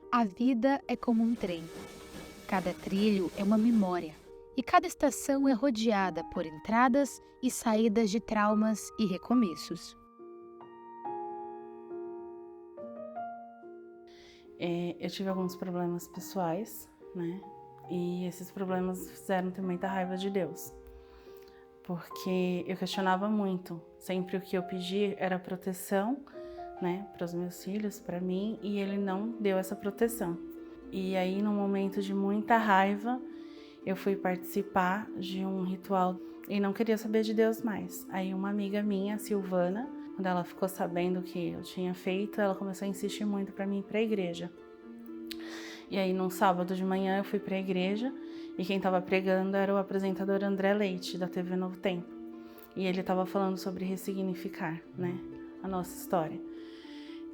A vida é como um trem. Cada trilho é uma memória. E cada estação é rodeada por entradas e saídas de traumas e recomeços. Eu tive alguns problemas pessoais, né? E esses problemas fizeram ter muita raiva de Deus. Porque eu questionava muito. Sempre o que eu pedi era proteção, né? Para os meus filhos, para mim, e Ele não deu essa proteção. E aí, num momento de muita raiva, eu fui participar de um ritual e não queria saber de Deus mais. Aí uma amiga minha, Silvana, quando ela ficou sabendo o que eu tinha feito, ela começou a insistir muito para mim ir para a igreja. E aí, num sábado de manhã, eu fui para a igreja e quem estava pregando era o apresentador André Leite, da TV Novo Tempo. E ele estava falando sobre ressignificar, né, a nossa história.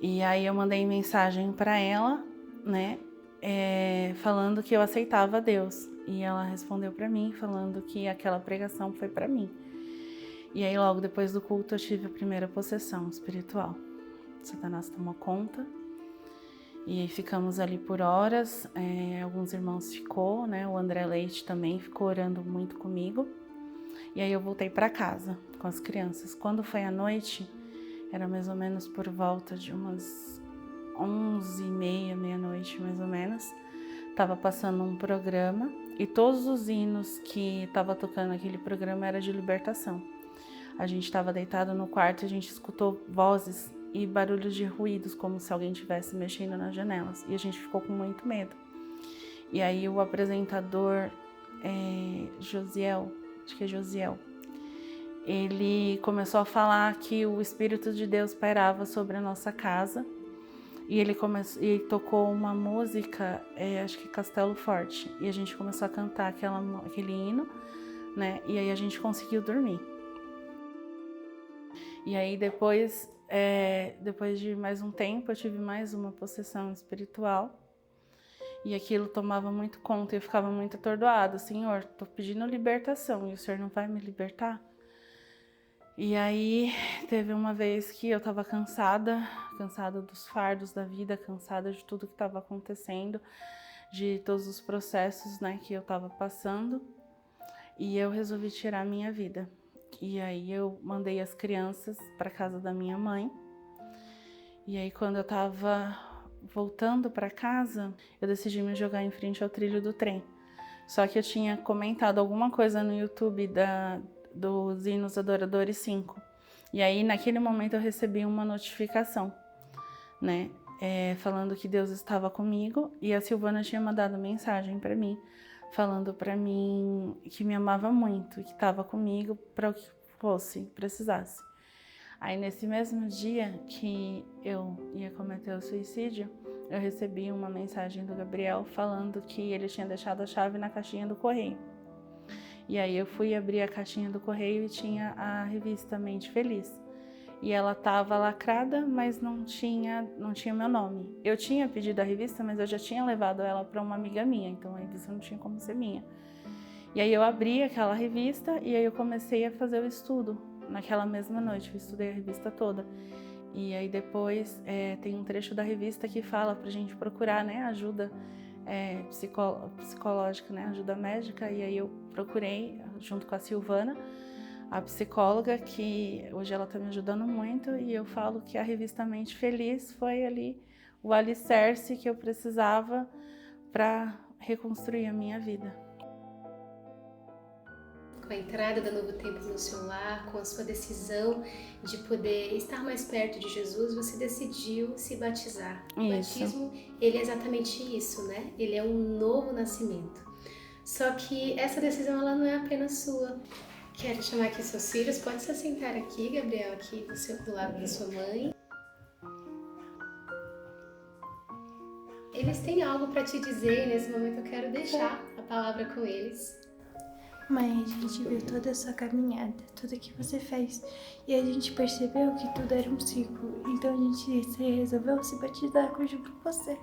E aí eu mandei mensagem para ela, né, falando que eu aceitava Deus. E ela respondeu para mim falando que aquela pregação foi para mim. E aí logo depois do culto eu tive a primeira possessão espiritual. Satanás tomou conta. E aí ficamos ali por horas, alguns irmãos ficou, né? O André Leite também ficou orando muito comigo. E aí eu voltei para casa com as crianças. Quando foi à noite, era mais ou menos por volta de umas 11h30, meia-noite mais ou menos. Tava passando um programa e todos os hinos que tava tocando naquele programa era de libertação. A gente estava deitado no quarto e a gente escutou vozes e barulhos de ruídos, como se alguém estivesse mexendo nas janelas. E a gente ficou com muito medo. E aí o apresentador, Josiel, acho que é Josiel, ele começou a falar que o Espírito de Deus pairava sobre a nossa casa. E ele tocou uma música, acho que Castelo Forte. E a gente começou a cantar aquele hino, né? E aí a gente conseguiu dormir. E aí depois de mais um tempo, eu tive mais uma possessão espiritual. E aquilo tomava muito conta e eu ficava muito atordoada. Senhor, tô pedindo libertação e o Senhor não vai me libertar? E aí teve uma vez que eu tava cansada dos fardos da vida, cansada de tudo que estava acontecendo, de todos os processos, né, que eu tava passando. E eu resolvi tirar a minha vida. E aí eu mandei as crianças para casa da minha mãe. E aí quando eu tava voltando para casa, eu decidi me jogar em frente ao trilho do trem. Só que eu tinha comentado alguma coisa no YouTube dos Hinos Adoradores 5. E aí naquele momento eu recebi uma notificação, né? Falando que Deus estava comigo. E a Silvana tinha mandado mensagem para mim, falando para mim que me amava muito e que estava comigo para o que precisasse. Aí nesse mesmo dia que eu ia cometer o suicídio, eu recebi uma mensagem do Gabriel falando que ele tinha deixado a chave na caixinha do correio. E aí eu fui abrir a caixinha do correio e tinha a revista Mente Feliz. E ela estava lacrada, mas não tinha meu nome. Eu tinha pedido a revista, mas eu já tinha levado ela para uma amiga minha, então a revista não tinha como ser minha. E aí eu abri aquela revista e aí eu comecei a fazer o estudo naquela mesma noite. Eu estudei a revista toda. E aí depois tem um trecho da revista que fala pra gente procurar, né, ajuda psicológica, né, ajuda médica. E aí eu procurei junto com a Silvana, a psicóloga, que hoje ela tá me ajudando muito. E eu falo que a revista Mente Feliz foi ali o alicerce que eu precisava para reconstruir a minha vida. Com a entrada da Novo Tempo no seu lar, com a sua decisão de poder estar mais perto de Jesus, você decidiu se batizar. O batismo, ele é exatamente isso, né? Ele é um novo nascimento. Só que essa decisão, ela não é apenas sua. Quero chamar aqui seus filhos. Pode se assentar aqui, Gabriel, aqui do lado da sua mãe. Eles têm algo para te dizer. Nesse momento eu quero deixar a palavra com eles. Mãe, a gente viu toda a sua caminhada, tudo que você fez, e a gente percebeu que tudo era um ciclo, então a gente resolveu se batizar junto com você.